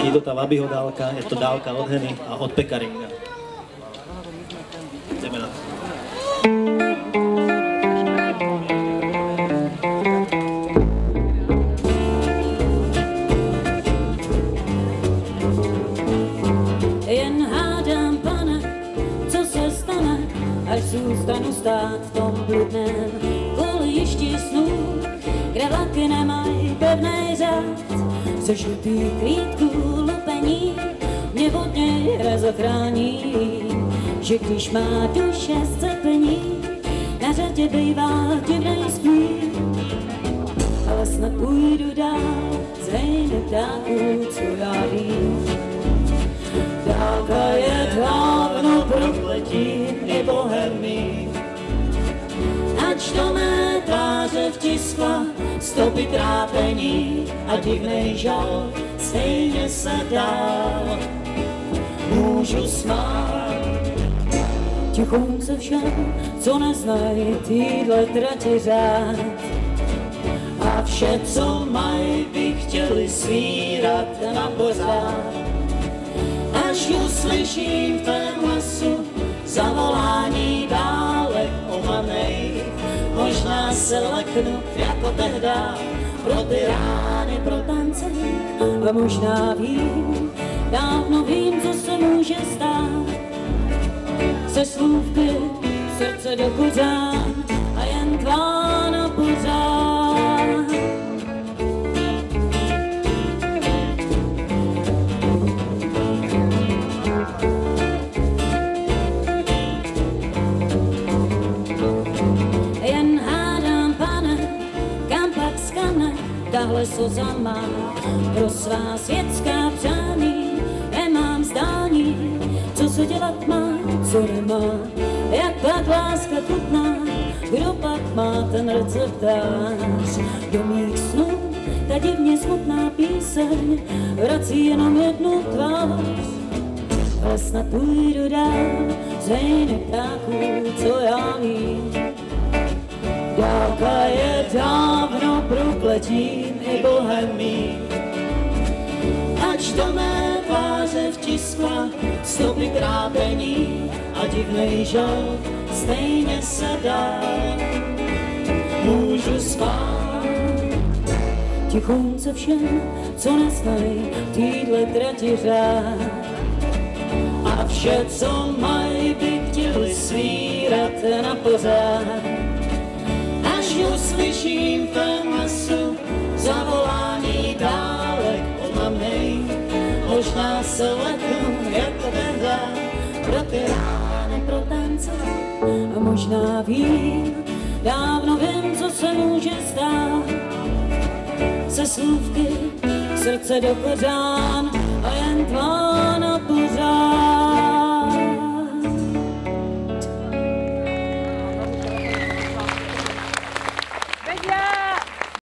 Není to ta Vabyho dálka, je to dálka od Heny a od Pekaringa. Jdeme na to. Jen hádám, pane, co se stane, až zůstanu stát v tom bludném kolejišti snů, kde vlaky nemají pevný řád, se žlutý klítků lupení mě od něj nezachrání, že když má duše scepení, na řadě bývá divnej smích, ale snad půjdu dál z hejny ptáků, co já vím. Dálka je dávno prokletí i bohemí, ač do mé tváře vtiskla stopy trápení a divnej žal, stejně se dál můžu smát. Tichonce všem, co neznají týhle trati řád, a vše, co mají, by chtěli svírat na pořád. Až uslyším v tém hlasu zavolání dálek omanej, možná se leknu jako tehda pro ty rány, pro tance. A možná vím, dávno vím, co se může stát. Se slůvky srdce do kořán a jen tvá na pořád. Jen hádám, pane, kam pak skane tahle slza má pro svá světská přání. Nemám zdání, co se dělat má, co nemá, jak pak láska chutná, kdo pak má ten receptář. Do mých snů ta divně smutná píseň vrací jenom jednu tvář, ale snad půjdu dál z hejny ptáků, co já vím. Dálka je dávno prokletím i bohemí, ač do mé tváře vtiskla stopy trápení a divnej žal, stejně se dá můžu spát. Tichonce všem, co neznají týhle trati řád, a vše, co mají, by chtěli svírat na pořád. Až uslyším v tém hlasu zavolání dálek omamnej, možná se leknu jako tehda pro ty rány, pro tance. A možná vím, dávno vím, co se může stát. Se slůvky srdce do kořán a jen tvá na pořád.